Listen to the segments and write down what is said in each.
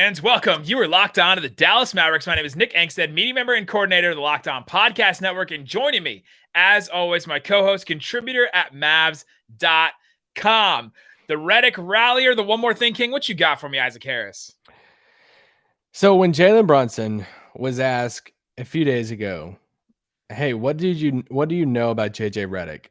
fans. Welcome. You are locked on to the Dallas Mavericks. My name is Nick Angstadt, media member and coordinator of the Locked On Podcast Network. And joining me, as always, my co-host, contributor at Mavs.com. The Redick Rallier, the One More Thing King. What you got for me, Isaac Harris? So when Jalen Brunson was asked a few days ago, hey, what do you know about JJ Redick?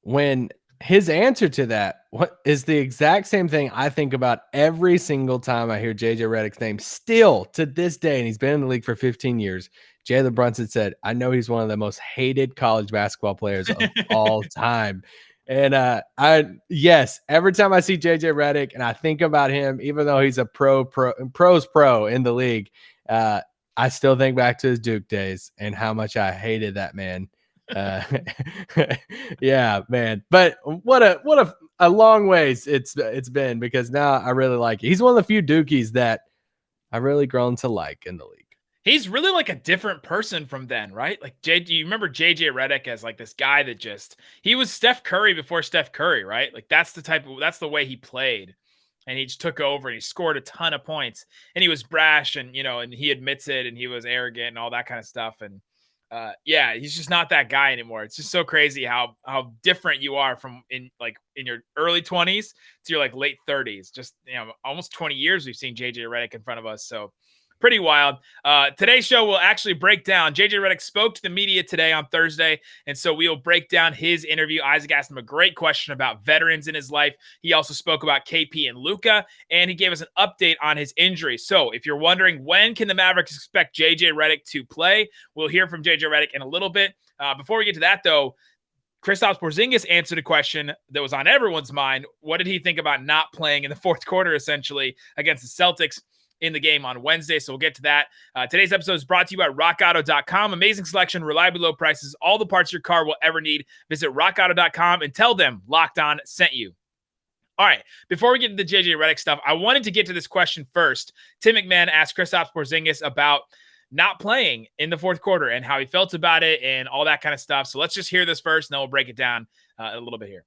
When his answer to that is the exact same thing I think about every single time I hear JJ Redick's name still to this day, and he's been in the league for 15 years. Jalen Brunson said, I know he's one of the most hated college basketball players of all time. And every time I see JJ Redick and I think about him, even though he's a pro in the league, I still think back to his Duke days and how much I hated that man. Yeah, man. But what a long ways it's been, because now I really like it. He's one of the few Dukies that I've really grown to like in the league. He's really like a different person from then, right? Like you remember JJ Redick as like this guy that he was Steph Curry before Steph Curry, right? Like that's the way he played. And he just took over and he scored a ton of points, and he was brash, and and he admits it, and he was arrogant and all that kind of stuff. And he's just not that guy anymore. It's just so crazy how different you are from in your early 20s to your like late 30s. Just almost 20 years we've seen JJ Redick in front of us. So pretty wild. Today's show will actually break down. JJ Redick spoke to the media today on Thursday, and so we will break down his interview. Isaac asked him a great question about veterans in his life. He also spoke about KP and Luka, and he gave us an update on his injury. So if you're wondering when can the Mavericks expect JJ Redick to play, we'll hear from JJ Redick in a little bit. Before we get to that, though, Kristaps Porzingis answered a question that was on everyone's mind. What did he think about not playing in the fourth quarter, essentially, against the Celtics in the game on Wednesday? So we'll get to that. Today's episode is brought to you by rockauto.com. Amazing selection, reliably low prices, all the parts your car will ever need. Visit rockauto.com and tell them Locked On sent you. All right, before we get into the JJ Redick stuff, I wanted to get to this question first. Tim McMahon asked Kristaps Porzingis about not playing in the fourth quarter and how he felt about it and all that kind of stuff. So let's just hear this first, and then we'll break it down a little bit here.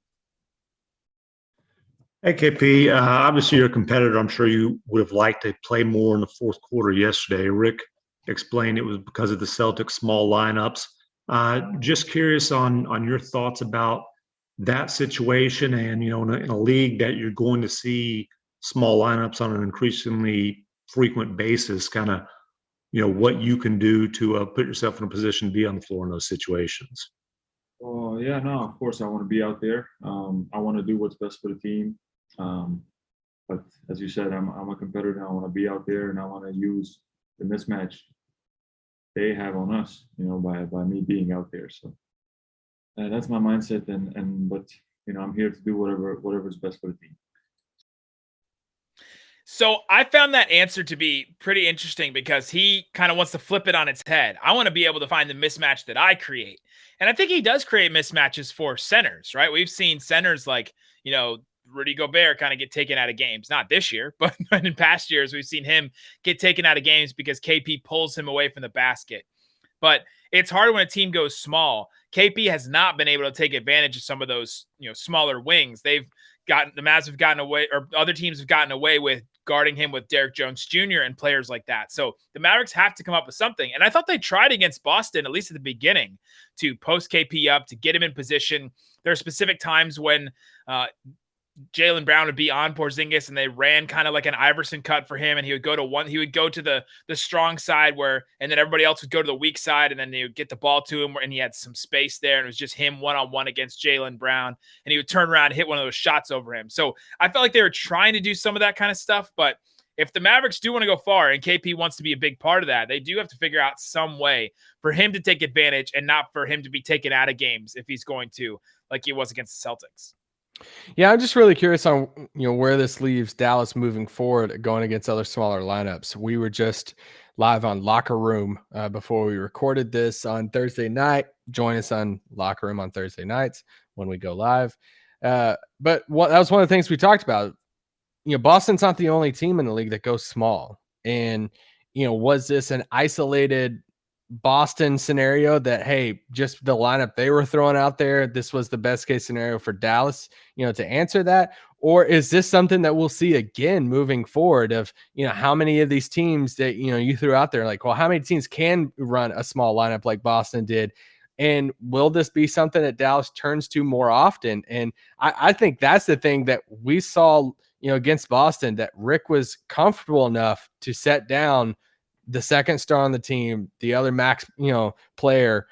Hey, KP, obviously you're a competitor. I'm sure you would have liked to play more in the fourth quarter yesterday. Rick explained it was because of the Celtics' small lineups. Just curious on your thoughts about that situation, and, in a league that you're going to see small lineups on an increasingly frequent basis, kind of, what you can do to put yourself in a position to be on the floor in those situations. Oh, yeah, no, of course I want to be out there. I want to do what's best for the team. But as you said, I'm a competitor and I want to be out there, and I want to use the mismatch they have on us, by me being out there. So that's my mindset, but I'm here to do whatever's best for the team. So I found that answer to be pretty interesting, because he kind of wants to flip it on its head. I want to be able to find the mismatch that I create. And I think he does create mismatches for centers, right? We've seen centers like, Rudy Gobert kind of get taken out of games. Not this year, but in past years, we've seen him get taken out of games because KP pulls him away from the basket. But it's hard when a team goes small. KP has not been able to take advantage of some of those, smaller wings. The Mavs have gotten away, or other teams have gotten away with guarding him with Derrick Jones Jr. and players like that. So the Mavericks have to come up with something. And I thought they tried against Boston, at least at the beginning, to post KP up, to get him in position. There are specific times when Jaylen Brown would be on Porzingis, and they ran kind of like an Iverson cut for him, and he would go to the strong side, and then everybody else would go to the weak side, and then they would get the ball to him, and he had some space there, and it was just him one-on-one against Jaylen Brown, and he would turn around and hit one of those shots over him. So I felt like they were trying to do some of that kind of stuff, but if the Mavericks do want to go far and KP wants to be a big part of that, they do have to figure out some way for him to take advantage and not for him to be taken out of games if he's going to, like he was against the Celtics. Yeah, I'm just really curious on where this leaves Dallas moving forward, going against other smaller lineups. We were just live on Locker Room before we recorded this on Thursday night. Join us on Locker Room on Thursday nights when we go live. But that was one of the things we talked about. Boston's not the only team in the league that goes small. And, was this an isolated Boston scenario that, hey, just the lineup they were throwing out there, this was the best case scenario for Dallas, to answer that? Or is this something that we'll see again moving forward of, how many of these teams that, you threw out there, like, well, how many teams can run a small lineup like Boston did? And will this be something that Dallas turns to more often? And I think that's the thing that we saw, against Boston, that Rick was comfortable enough to set down the second star on the team, the other max, player,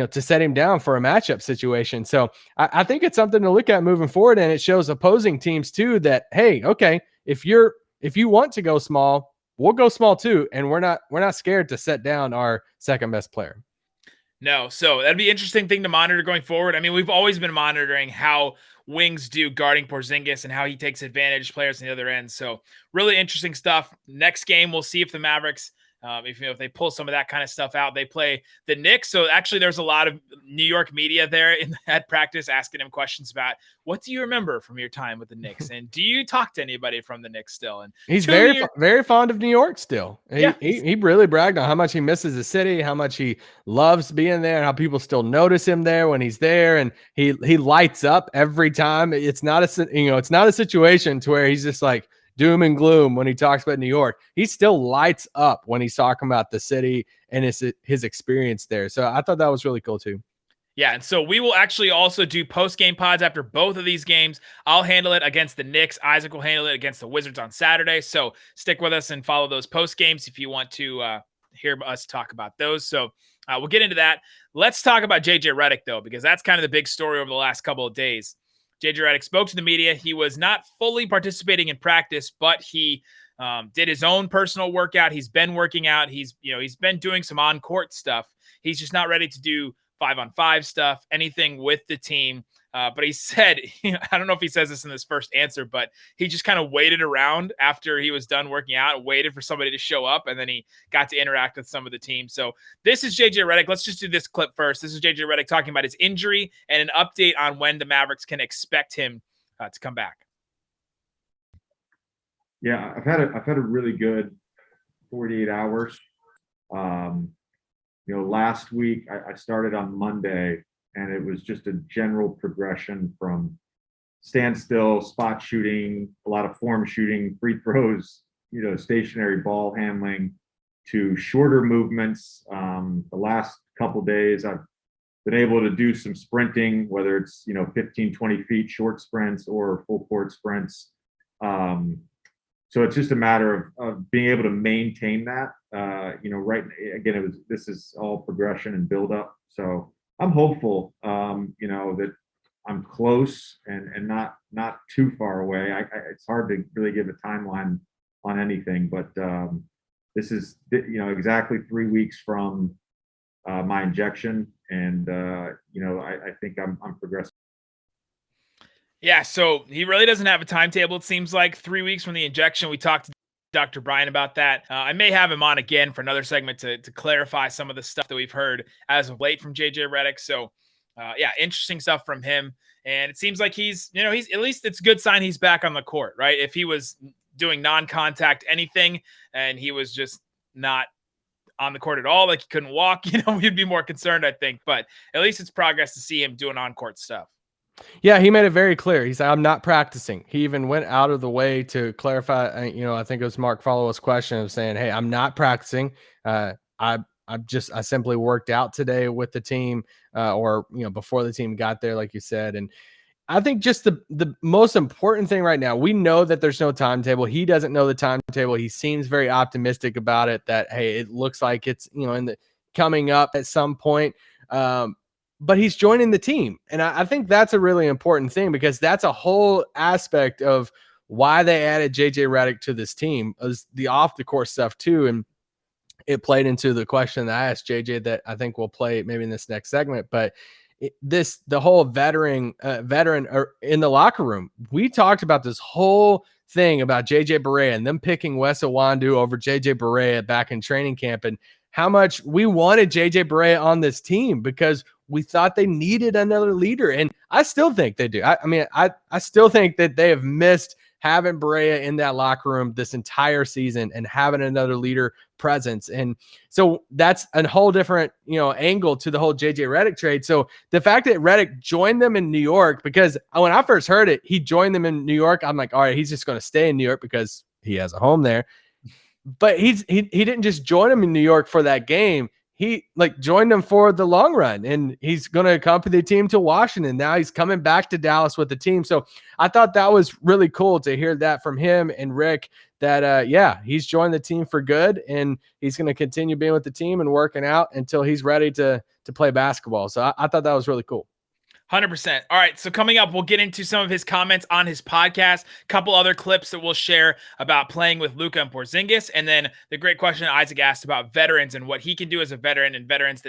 to set him down for a matchup situation. So I think it's something to look at moving forward. And it shows opposing teams too that, hey, okay, if you want to go small, we'll go small too. And we're not scared to set down our second best player. No, so that'd be an interesting thing to monitor going forward. I mean, we've always been monitoring how wings do guarding Porzingis and how he takes advantage of players on the other end. So really interesting stuff. Next game, we'll see if the Mavericks, if they pull some of that kind of stuff out. They play the Knicks. So actually there's a lot of New York media there at practice asking him questions about, what do you remember from your time with the Knicks? And do you talk to anybody from the Knicks still? And he's very fond of New York still. He really bragged on how much he misses the city, how much he loves being there, and how people still notice him there when he's there. And he lights up every time. It's not a situation to where he's just like doom and gloom when he talks about New York. He still lights up when he's talking about the city and his experience there. So I thought that was really cool too. Yeah, and so we will actually also do post-game pods after both of these games. I'll handle it against the Knicks. Isaac will handle it against the Wizards on Saturday. So stick with us and follow those post-games if you want to hear us talk about those. So we'll get into that. Let's talk about JJ Redick, though, because that's kind of the big story over the last couple of days. JJ Redick spoke to the media. He was not fully participating in practice, but he did his own personal workout. He's been working out. He's been doing some on-court stuff. He's just not ready to do 5-on-5 stuff, anything with the team. But he said, I don't know if he says this in his first answer, but he just kind of waited around after he was done working out, waited for somebody to show up, and then he got to interact with some of the team. So this is JJ Redick. Let's just do this clip first. This is JJ Redick talking about his injury and an update on when the Mavericks can expect him to come back. Yeah, I've had a really good 48 hours. Last week I started on Monday, and it was just a general progression from standstill, spot shooting, a lot of form shooting, free throws, stationary ball handling, to shorter movements. The last couple days I've been able to do some sprinting, whether it's 15, 20 feet short sprints or full court sprints. So it's just a matter of being able to maintain that. This is all progression and build up. So I'm hopeful, that I'm close and not too far away. It's hard to really give a timeline on anything, but this is exactly 3 weeks from my injection, and I think I'm progressing. Yeah, so he really doesn't have a timetable. It seems like 3 weeks from the injection. We talked to Dr. Brian about that. I may have him on again for another segment to clarify some of the stuff that we've heard as of late from JJ Redick. So, interesting stuff from him. And it seems like he's at least it's a good sign he's back on the court, right? If he was doing non-contact anything and he was just not on the court at all, like he couldn't walk, we'd be more concerned, I think. But at least it's progress to see him doing on-court stuff. Yeah, he made it very clear. He said, I'm not practicing. He even went out of the way to clarify, I think it was Mark Follow's question of saying, hey, I'm not practicing. I simply worked out today with the team or before the team got there, like you said. And I think just the most important thing right now, we know that there's no timetable. He doesn't know the timetable. He seems very optimistic about it, that, hey, it looks like it's, in the coming up at some point. But he's joining the team. And I think that's a really important thing, because that's a whole aspect of why they added JJ Redick to this team, is the off the court stuff too. And it played into the question that I asked JJ that I think we'll play maybe in this next segment. But the whole veteran in the locker room, we talked about this whole thing about JJ Barea and them picking Wes Iwundu over JJ Barea back in training camp, and how much we wanted JJ Barea on this team because we thought they needed another leader. And I still think they do. I still think that they have missed having Barea in that locker room this entire season and having another leader presence. And so that's a whole different, angle to the whole JJ Redick trade. So the fact that Redick joined them in New York, because when I first heard it, he joined them in New York. I'm like, all right, he's just going to stay in New York because he has a home there. But he didn't just join them in New York for that game. He joined them for the long run, and he's going to accompany the team to Washington. Now he's coming back to Dallas with the team. So I thought that was really cool to hear that from him and Rick, that, he's joined the team for good, and he's going to continue being with the team and working out until he's ready to play basketball. So I thought that was really cool. 100%. All right, so coming up, we'll get into some of his comments on his podcast, a couple other clips that we'll share about playing with Luka and Porzingis, and then the great question Isaac asked about veterans and what he can do as a veteran and veterans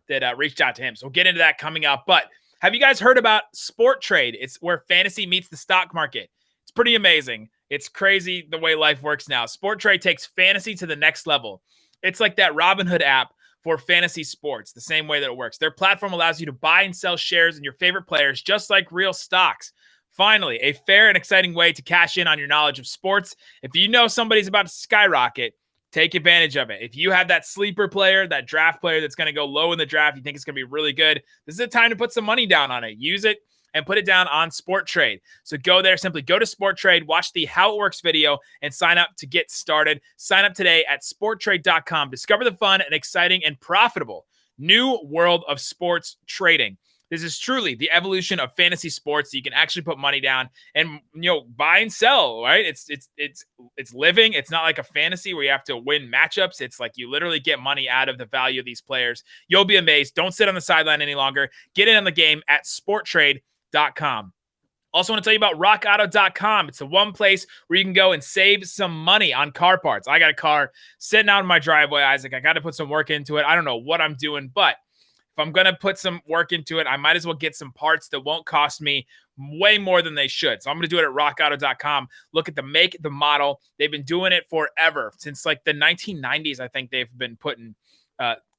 that reached out to him. So we'll get into that coming up. But have you guys heard about Sport Trade? It's where fantasy meets the stock market. It's pretty amazing. It's crazy the way life works now. Sport Trade takes fantasy to the next level. It's like that Robinhood app for fantasy sports, the same way that it works. Their platform allows you to buy and sell shares in your favorite players, just like real stocks. Finally, a fair and exciting way to cash in on your knowledge of sports. If you know somebody's about to skyrocket, take advantage of it. If you have that sleeper player, that draft player that's going to go low in the draft, you think it's going to be really good, this is a time to put some money down on it. Use it and put it down on Sport Trade. So go there, simply go to Sport Trade, watch the How It Works video, and sign up to get started. Sign up today at sporttrade.com. Discover the fun and exciting and profitable new world of sports trading. This is truly the evolution of fantasy sports. You can actually put money down and buy and sell, right? It's living. It's not like a fantasy where you have to win matchups. It's like you literally get money out of the value of these players. You'll be amazed. Don't sit on the sideline any longer. Get in on the game at sporttrade.com. Also want to tell you about rockauto.com. It's the one place where you can go and save some money on car parts. I got a car sitting out in my driveway, Isaac. I got to put some work into it. I don't know what I'm doing, but if I'm going to put some work into it, I might as well get some parts that won't cost me way more than they should. So I'm going to do it at rockauto.com. Look at the make, the model. They've been doing it forever. Since the 1990s, I think they've been putting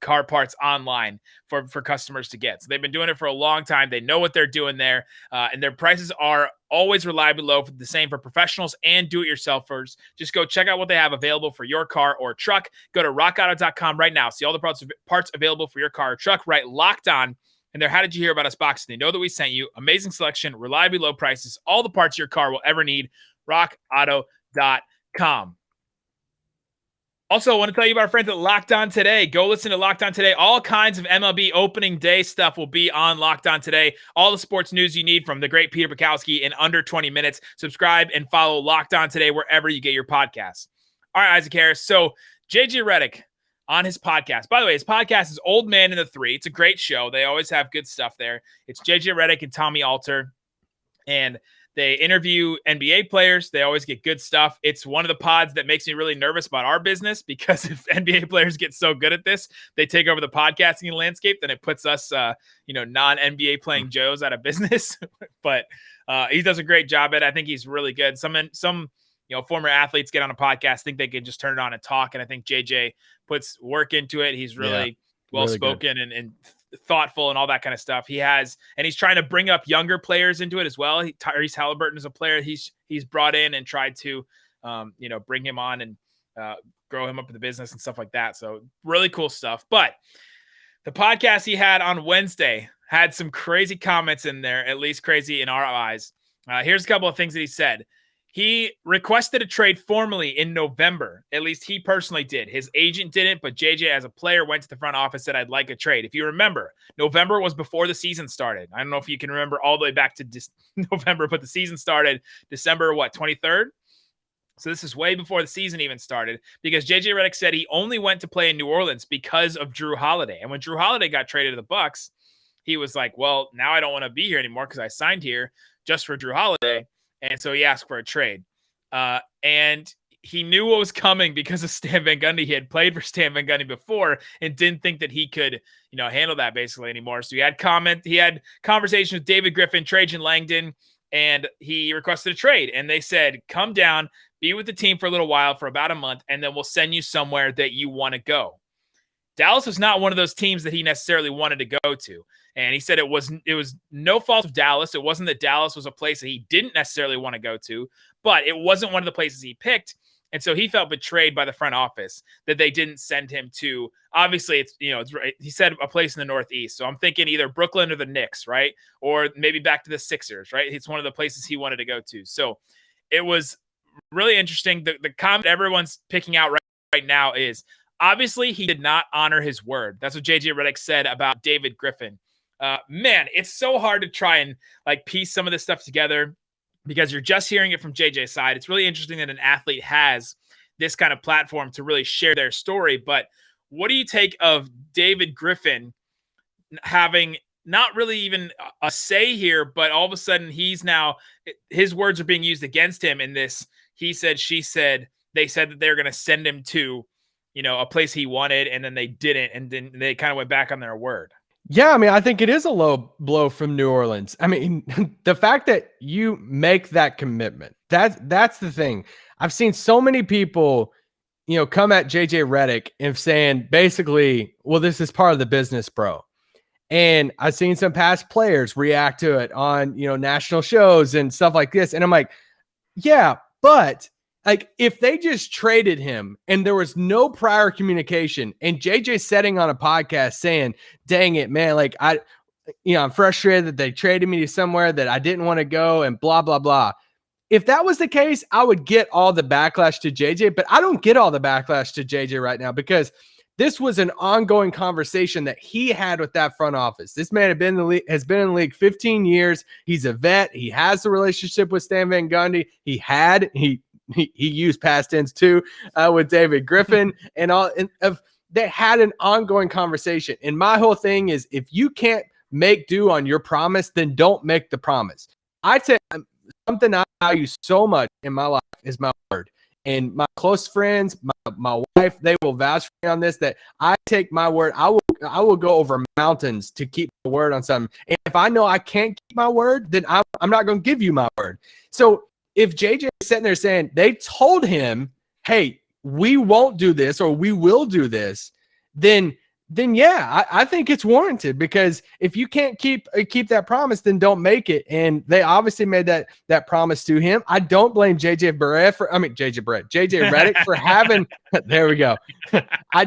car parts online for customers to get. So they've been doing it for a long time. They know what they're doing there. And their prices are always reliably low, the same for professionals and do-it-yourselfers. Just go check out what they have available for your car or truck. Go to rockauto.com right now. See all the parts available for your car or truck. Right, Locked On. And how did you hear about us box? They know that we sent you. Amazing selection, reliably low prices, all the parts your car will ever need. rockauto.com. Also, I want to tell you about our friends at Locked On Today. Go listen to Locked On Today. All kinds of MLB opening day stuff will be on Locked On Today. All the sports news you need from the great Peter Bukowski in under 20 minutes. Subscribe and follow Locked On Today wherever you get your podcasts. All right, Isaac Harris. So JJ Redick on his podcast. By the way, his podcast is Old Man in the Three. It's a great show. They always have good stuff there. It's JJ Redick and Tommy Alter. And they interview NBA players. They always get good stuff. It's one of the pods that makes me really nervous about our business, because if NBA players get so good at this, they take over the podcasting landscape, then it puts us, non-NBA playing Joes out of business. But he does a great job at it. I think he's really good. Some former athletes get on a podcast, think they can just turn it on and talk. And I think JJ puts work into it. He's really well-spoken and thoughtful and all that kind of stuff. He's trying to bring up younger players into it as well. Tyrese Halliburton is a player he's brought in and tried to, bring him on and grow him up in the business and stuff like that. So really cool stuff. But the podcast he had on Wednesday had some crazy comments in there, at least crazy in our eyes. Here's a couple of things that he said. He requested a trade formally in November. At least he personally did. His agent didn't, but JJ as a player went to the front office, said, I'd like a trade. If you remember, November was before the season started. I don't know if you can remember all the way back to November, but the season started December, 23rd? So this is way before the season even started, because JJ Redick said he only went to play in New Orleans because of Drew Holiday. And when Drew Holiday got traded to the Bucks, he was like, well, now I don't want to be here anymore because I signed here just for Drew Holiday. And so he asked for a trade. And he knew what was coming because of Stan Van Gundy. He had played for Stan Van Gundy before and didn't think that he could, handle that basically anymore. So he had conversations with David Griffin, Trajan Langdon, and he requested a trade. And they said, come down, be with the team for a little while, for about a month, and then we'll send you somewhere that you want to go. Dallas was not one of those teams that he necessarily wanted to go to. And he said it was no fault of Dallas. It wasn't that Dallas was a place that he didn't necessarily want to go to, but it wasn't one of the places he picked. And so he felt betrayed by the front office that they didn't send him to, obviously it's, he said a place in the Northeast. So I'm thinking either Brooklyn or the Knicks, right? Or maybe back to the Sixers, right? It's one of the places he wanted to go to. So it was really interesting. The comment everyone's picking out right now is obviously he did not honor his word. That's what JJ Redick said about David Griffin. Man, it's so hard to try and like piece some of this stuff together because you're just hearing it from JJ's side. It's really interesting that an athlete has this kind of platform to really share their story. But what do you take of David Griffin having not really even a say here, but all of a sudden his words are being used against him in this he said, she said, they said that they're going to send him to, a place he wanted, and then they didn't, and then they kind of went back on their word. Yeah, I mean, I think it is a low blow from New Orleans. I mean, the fact that you make that commitment, that's the thing. I've seen so many people, come at JJ Redick and saying basically, well, this is part of the business, bro. And I've seen some past players react to it on, national shows and stuff like this. And I'm like, yeah, but like if they just traded him and there was no prior communication and JJ sitting on a podcast saying, dang it, man, like I'm frustrated that they traded me to somewhere that I didn't want to go and blah, blah, blah. If that was the case, I would get all the backlash to JJ, but I don't get all the backlash to JJ right now because this was an ongoing conversation that he had with that front office. This man has been in the league 15 years. He's a vet. He has a relationship with Stan Van Gundy. He used past tense too with David Griffin and all. They had an ongoing conversation. And my whole thing is, if you can't make do on your promise, then don't make the promise. I'd say something I value so much in my life is my word. And my close friends, my wife, they will vouch for me on this, that I take my word. I will go over mountains to keep my word on something. And if I know I can't keep my word, then I'm not going to give you my word. So if JJ is sitting there saying they told him, hey, we won't do this or we will do this, then yeah, I think it's warranted, because if you can't keep that promise, then don't make it. And they obviously made that promise to him. I don't blame JJ Redick for having. There we go. I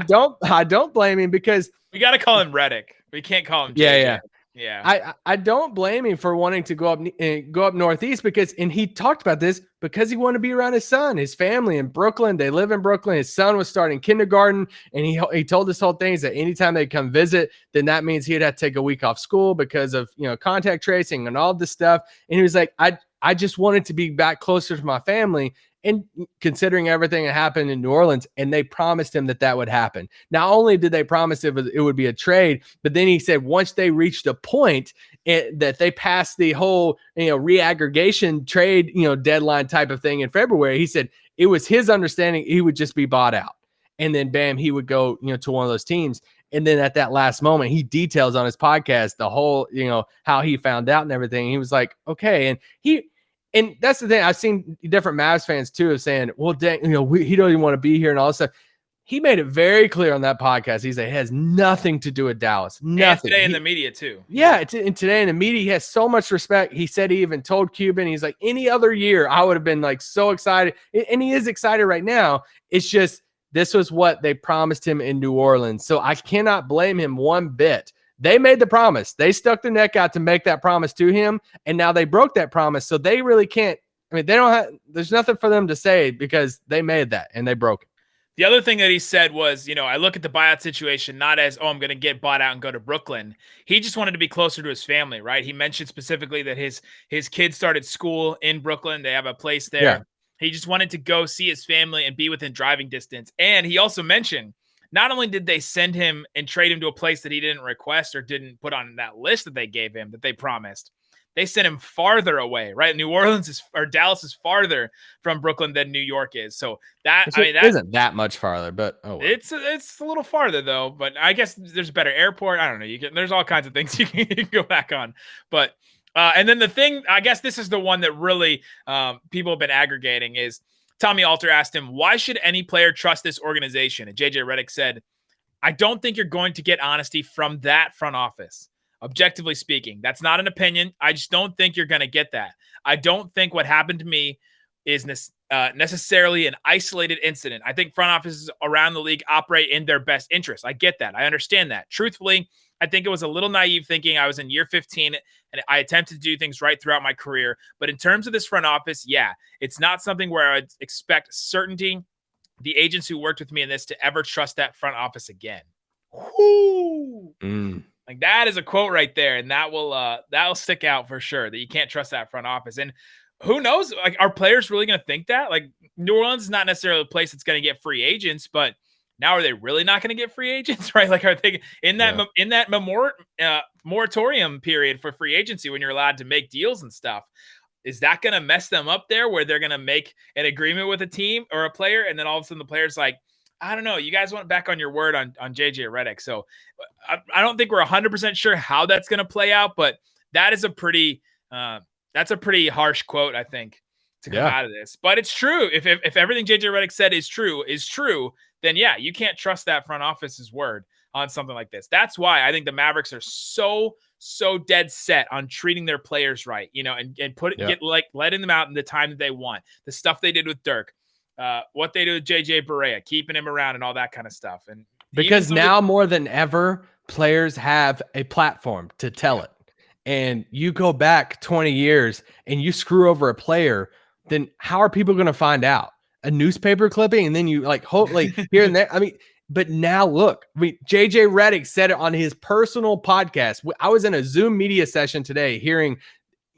don't blame him, because we got to call him Redick. We can't call him JJ. Yeah. I don't blame him for wanting to go up Northeast, and he talked about this because he wanted to be around his son, his family in Brooklyn. They live in Brooklyn. His son was starting kindergarten, and he told this whole thing is that anytime they come visit, then that means he'd have to take a week off school because of, contact tracing and all this stuff. And he was like, I just wanted to be back closer to my family. And considering everything that happened in New Orleans, and they promised him that would happen. Not only did they promise it would be a trade, but then he said once they reached a point that they passed the whole reaggregation trade deadline type of thing in February, he said it was his understanding he would just be bought out, and then bam, he would go to one of those teams. And then at that last moment, he details on his podcast the whole how he found out and everything. He was like, okay, and that's the thing. I've seen different Mavs fans too of saying, well, dang, he don't even want to be here and all this stuff. He made it very clear on that podcast. He said it has nothing to do with Dallas. Nothing. And today in the media too. Yeah, and today in the media, he has so much respect. He said he even told Cuban, he's like, any other year, I would have been like so excited. And he is excited right now. It's just, this was what they promised him in New Orleans. So I cannot blame him one bit. They made the promise. They stuck their neck out to make that promise to him, and now they broke that promise. So they really can't. I mean, there's nothing for them to say because they made that and they broke it. The other thing that he said was, I look at the buyout situation not as, I'm going to get bought out and go to Brooklyn. He just wanted to be closer to his family, right? He mentioned specifically that his kids started school in Brooklyn. They have a place there. Yeah. He just wanted to go see his family and be within driving distance. And he also mentioned, not only did they send him and trade him to a place that he didn't request or didn't put on that list that they gave him, that they promised, they sent him farther away, right? Dallas is farther from Brooklyn than New York is. So that isn't that much farther, but well. It's a little farther though. But I guess there's a better airport. I don't know. There's all kinds of things you can go back on. But and then the thing, I guess this is the one that really people have been aggregating is, Tommy Alter asked him, why should any player trust this organization? And JJ Redick said, I don't think you're going to get honesty from that front office. Objectively speaking, that's not an opinion. I just don't think you're going to get that. I don't think what happened to me is necessarily an isolated incident. I think front offices around the league operate in their best interest. I get that. I understand that. Truthfully, I think it was a little naive thinking. I was in year 15 and I attempted to do things right throughout my career. But in terms of this front office, yeah, it's not something where I'd expect certainty, the agents who worked with me in this, to ever trust that front office again. Whoo! Like, that is a quote right there, and that'll stick out for sure, that you can't trust that front office. And who knows? Like, are players really going to think that? Like, New Orleans is not necessarily a place that's going to get free agents, but now are they really not going to get free agents? Right? Like, are they in that moratorium period for free agency when you're allowed to make deals and stuff? Is that going to mess them up there, where they're going to make an agreement with a team or a player, and then all of a sudden the player's like, I don't know, you guys went back on your word on JJ Redick. So I don't think we're 100% sure how that's going to play out, but that is a pretty harsh quote, I think, to come out of this. But it's true. If everything JJ Redick said is true, then yeah, you can't trust that front office's word on something like this. That's why I think the Mavericks are so dead set on treating their players right, and letting them out in the time that they want. The stuff they did with Dirk, what they do with JJ Barea, keeping him around and all that kind of stuff. And because now more than ever, players have a platform to tell it. And you go back 20 years and you screw over a player, then how are people going to find out? A newspaper clipping, and then you hopefully here and there. I mean, but now look, JJ Redick said it on his personal podcast. I was in a Zoom media session today hearing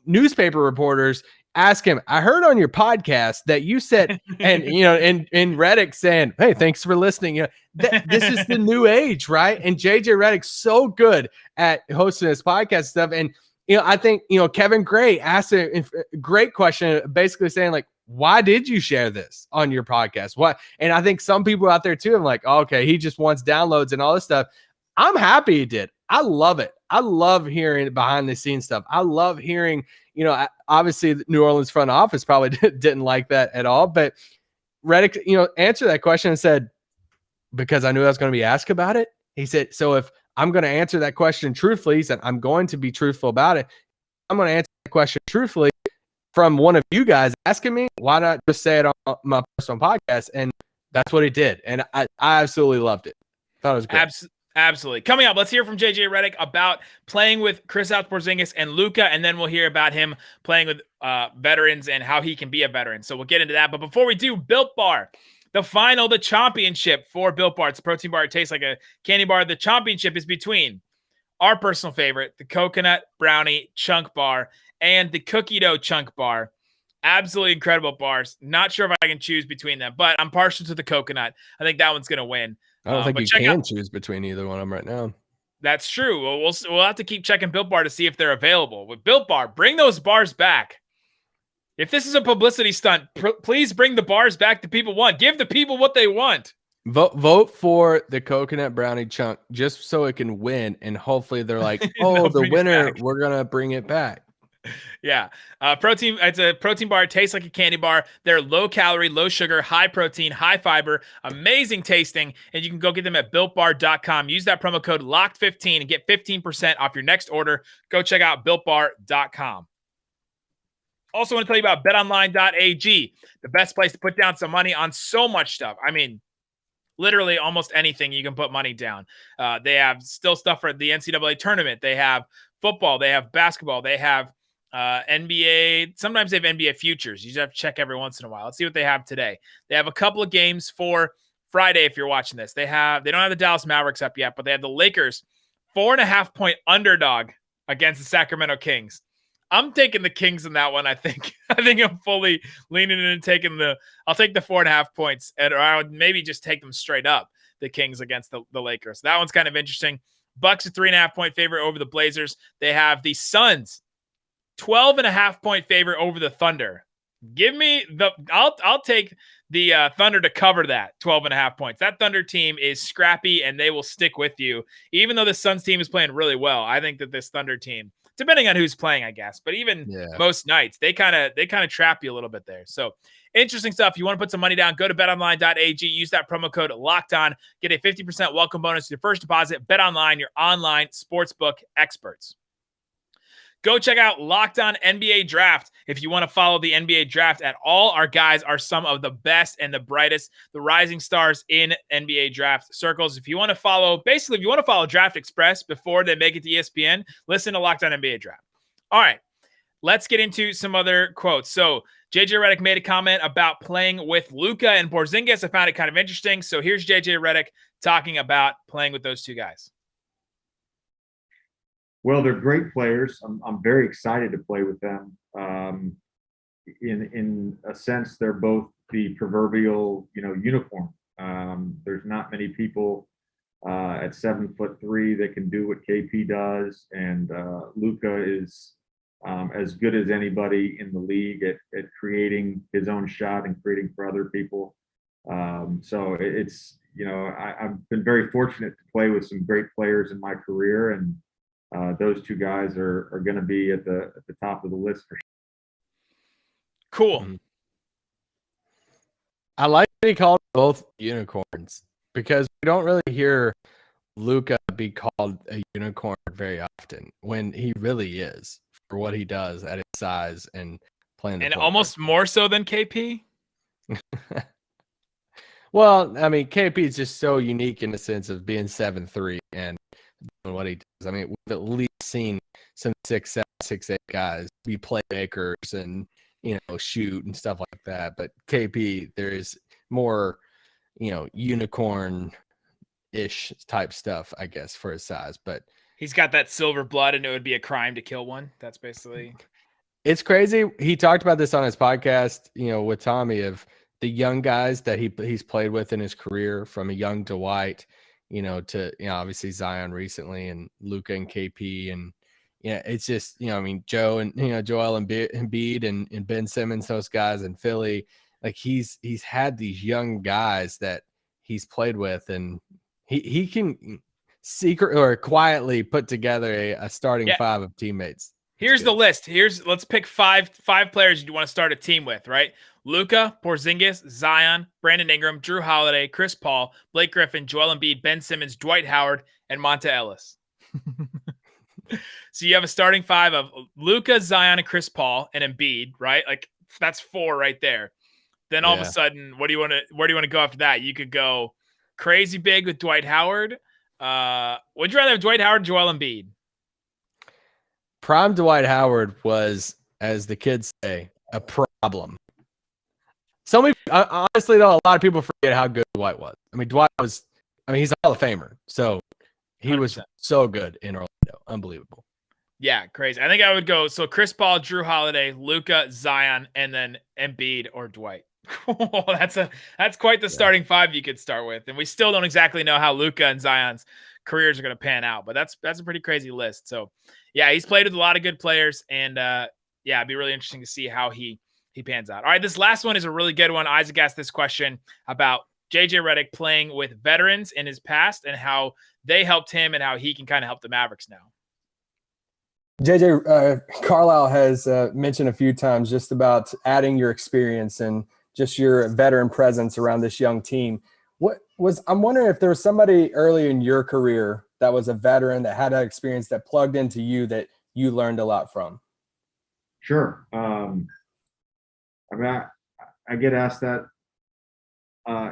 newspaper reporters ask him, I heard on your podcast that you said, and Redick saying, hey, thanks for listening. This is the new age, right? And JJ Redick's so good at hosting this podcast stuff. And, I think, Kevin Gray asked a great question, basically saying, like, why did you share this on your podcast? What? And I think some people out there too, I'm like, oh, okay, he just wants downloads and all this stuff. I'm happy he did. I love it. I love hearing behind the scenes stuff. I love hearing, obviously the New Orleans front office probably didn't like that at all, but Redick, answered that question and said, because I knew I was going to be asked about it. He said, so if I'm going to answer that question truthfully, he said, I'm going to be truthful about it. I'm going to answer the question truthfully from one of you guys asking me, why not just say it on my personal podcast? And that's what he did. And I absolutely loved it. Thought it was great. Absolutely. Coming up, let's hear from JJ Redick about playing with Kristaps Porzingis and Luka, and then we'll hear about him playing with veterans and how he can be a veteran. So we'll get into that. But before we do, Built Bar, the championship for Built Bar. It's a protein bar. It tastes like a candy bar. The championship is between our personal favorite, the coconut brownie chunk bar, and the cookie dough chunk bar. Absolutely incredible bars. Not sure if I can choose between them, but I'm partial to the coconut. I think that one's going to win. I don't think you can choose between either one of them right now. That's true. Well, we'll have to keep checking Built Bar to see if they're available. With Built Bar, bring those bars back. If this is a publicity stunt, please bring the bars back that people want. Give the people what they want. Vote for the coconut brownie chunk just so it can win, and hopefully they're like, oh, the winner, we're going to bring it back. Yeah. Protein. It's a protein bar. It tastes like a candy bar. They're low calorie, low sugar, high protein, high fiber, amazing tasting. And you can go get them at builtbar.com. Use that promo code LOCKED15 and get 15% off your next order. Go check out builtbar.com. Also want to tell you about betonline.ag, the best place to put down some money on so much stuff. I mean, literally almost anything you can put money down. They have still stuff for the NCAA tournament. They have football. They have basketball. They have NBA. Sometimes they have NBA futures. You just have to check every once in a while. Let's see what they have today. They have a couple of games for Friday. If you're watching this, they don't have the Dallas Mavericks up yet, but they have the Lakers 4.5-point underdog against the Sacramento Kings. I'm taking the Kings in that one. I think I'm fully leaning in and I'll take the 4.5 points, or I would maybe just take them straight up, the Kings against the Lakers. That one's kind of interesting. Bucks a 3.5-point favorite over the Blazers. They have the Suns 12.5-point favorite over the Thunder. Give me I'll take the Thunder to cover that 12.5 points. That Thunder team is scrappy and they will stick with you. Even though the Suns team is playing really well, I think that this Thunder team, depending on who's playing, I guess, but even most nights, they kind of trap you a little bit there. So interesting stuff. You want to put some money down, go to betonline.ag, use that promo code LOCKEDON, get a 50% welcome bonus to your first deposit. BetOnline, your online sportsbook experts. Go check out Locked On NBA Draft if you want to follow the NBA Draft at all. Our guys are some of the best and the brightest, the rising stars in NBA Draft circles. If you want to follow Draft Express before they make it to ESPN, listen to Locked On NBA Draft. All right, let's get into some other quotes. So JJ Redick made a comment about playing with Luka and Porzingis. I found it kind of interesting. So here's JJ Redick talking about playing with those two guys. Well, they're great players. I'm very excited to play with them. In a sense, they're both the proverbial, unicorn. There's not many people at 7'3" that can do what KP does, and Luka is as good as anybody in the league at creating his own shot and creating for other people. So it's, I've been very fortunate to play with some great players in my career, and those two guys are going to be at the top of the list for sure. Cool. I like that he called both unicorns because we don't really hear Luka be called a unicorn very often when he really is for what he does at his size and playing. And almost more so than KP. Well, I mean, KP is just so unique in the sense of being 7'3" and doing what he does. I mean, we've at least seen some 6'7", 6'8" guys be playmakers and, shoot and stuff like that. But KP, there is more, unicorn-ish type stuff, I guess, for his size. But he's got that silver blood, and it would be a crime to kill one. That's basically. It's crazy. He talked about this on his podcast, with Tommy, of the young guys that he's played with in his career, from a young Dwight, to obviously Zion recently, and Luka and KP, and it's just Joe and Joel Embiid and Ben Simmons, those guys in Philly. Like he's had these young guys that he's played with, and he can secret or quietly put together a starting five of teammates. Here's the list. Let's pick five players you want to start a team with, right? Luka, Porzingis, Zion, Brandon Ingram, Drew Holiday, Chris Paul, Blake Griffin, Joel Embiid, Ben Simmons, Dwight Howard, and Monta Ellis. So you have a starting five of Luka, Zion, and Chris Paul, and Embiid, right? Like that's four right there. Then all of a sudden, where do you want to go after that? You could go crazy big with Dwight Howard. Would you rather have Dwight Howard or Joel Embiid? Prime Dwight Howard was, as the kids say, a problem. Honestly, though, a lot of people forget how good Dwight was. I mean, he's a Hall of Famer. So he 100%. Was so good in Orlando. Unbelievable. Yeah, crazy. I think I would go, so Chris Paul, Drew Holiday, Luka, Zion, and then Embiid or Dwight. That's quite the starting five you could start with. And we still don't exactly know how Luka and Zion's careers are going to pan out, but that's a pretty crazy list. So yeah, he's played with a lot of good players, and it'd be really interesting to see how he pans out. All right, this last one is a really good one. Isaac asked this question about JJ Redick playing with veterans in his past and how they helped him and how he can kind of help the Mavericks now. JJ, Carlisle has mentioned a few times just about adding your experience and just your veteran presence around this young team. I'm wondering if there was somebody early in your career that was a veteran that had that experience that plugged into you that you learned a lot from. Sure. I get asked that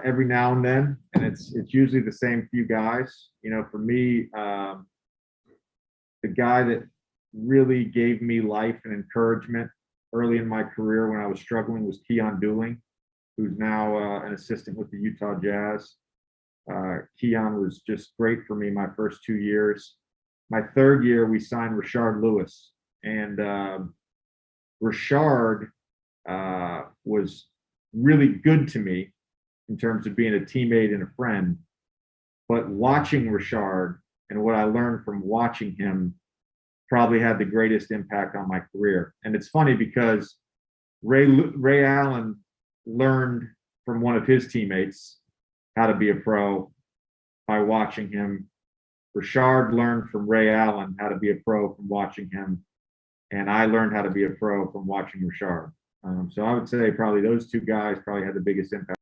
every now and then, and it's usually the same few guys. For me, the guy that really gave me life and encouragement early in my career when I was struggling was Keon Dooling, who's now an assistant with the Utah Jazz. Keon was just great for me my first 2 years. My third year, we signed Rashard Lewis, and Rashard was really good to me in terms of being a teammate and a friend. But watching Rashard and what I learned from watching him probably had the greatest impact on my career. And it's funny because Ray Allen learned from one of his teammates how to be a pro by watching him. Rashard learned from Ray Allen how to be a pro from watching him. And I learned how to be a pro from watching Rashard. So I would say probably those two guys probably had the biggest impact.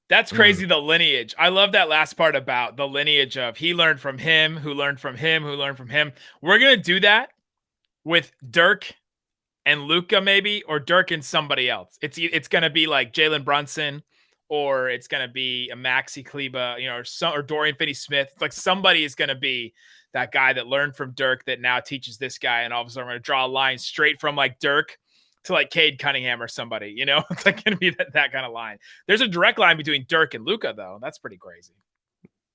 That's crazy, the lineage. I love that last part about the lineage of he learned from him, who learned from him, who learned from him. We're going to do that with Dirk and Luka maybe, or Dirk and somebody else. It's going to be like Jalen Brunson, or it's going to be a Maxi Kleba, or Dorian Finney-Smith. Like somebody is going to be that guy that learned from Dirk that now teaches this guy. And all of a sudden we're going to draw a line straight from like Dirk to like Cade Cunningham or somebody, it's like going to be that kind of line. There's a direct line between Dirk and Luka though. That's pretty crazy.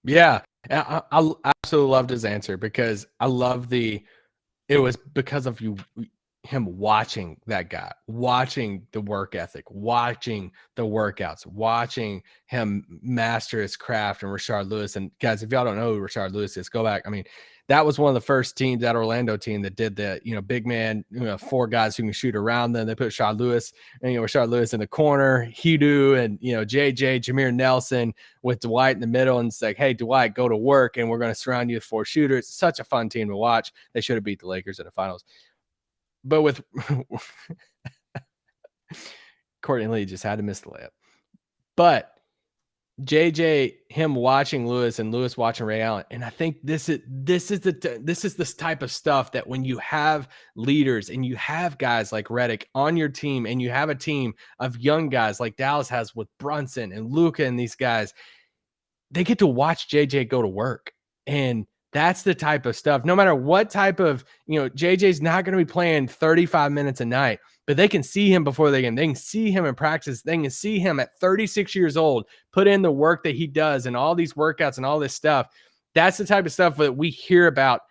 Yeah. I absolutely loved his answer because I love it was because of him watching that guy, watching the work ethic, watching the workouts, watching him master his craft. And Rashard Lewis, and guys, if y'all don't know who Rashard Lewis is, go back. I mean, that was one of the first teams, that Orlando team, that did the, big man, 4 guys who can shoot around them. They put Rashard Lewis and, Rashard Lewis in the corner, Hidu and, JJ, Jameer Nelson with Dwight in the middle. And it's like, hey, Dwight, go to work and we're going to surround you with 4 shooters. It's such a fun team to watch. They should have beat the Lakers in the finals. But with Courtney Lee just had to miss the layup. But JJ, him watching Lewis and Lewis watching Ray Allen, and I think this is this type of stuff that when you have leaders and you have guys like Redick on your team, and you have a team of young guys like Dallas has with Brunson and Luka and these guys, they get to watch JJ go to work. And that's the type of stuff, no matter what type of, JJ's not going to be playing 35 minutes a night, but they can see him before the game. They can see him in practice. They can see him at 36 years old, put in the work that he does and all these workouts and all this stuff. That's the type of stuff that we hear about,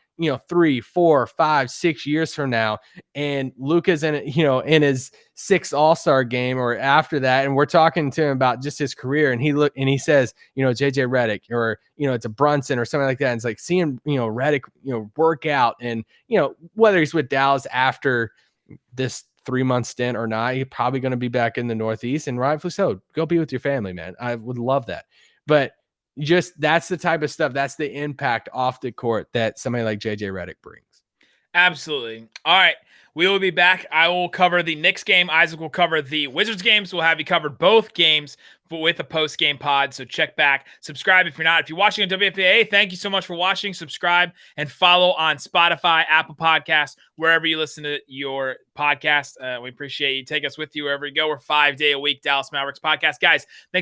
3, 4, 5, 6 years from now. And Luka's in his 6th All-Star game or after that. And we're talking to him about just his career. And he says, JJ Redick, or, it's a Brunson or something like that. And it's like seeing, Redick, work out, and, whether he's with Dallas after this 3-month stint or not, he's probably going to be back in the Northeast, and rightfully so. Go be with your family, man. I would love that. But just that's the type of stuff, that's the impact off the court that somebody like JJ Redick brings. Absolutely. All right. We will be back. I will cover the Knicks game. Isaac will cover the Wizards games. We'll have you cover both games with a post-game pod. So check back. Subscribe if you're not. If you're watching on WFAA, thank you so much for watching. Subscribe and follow on Spotify, Apple Podcasts, wherever you listen to your podcast. We appreciate you. Take us with you wherever you go. We're 5-day-a-week Dallas Mavericks podcast. Guys, thanks for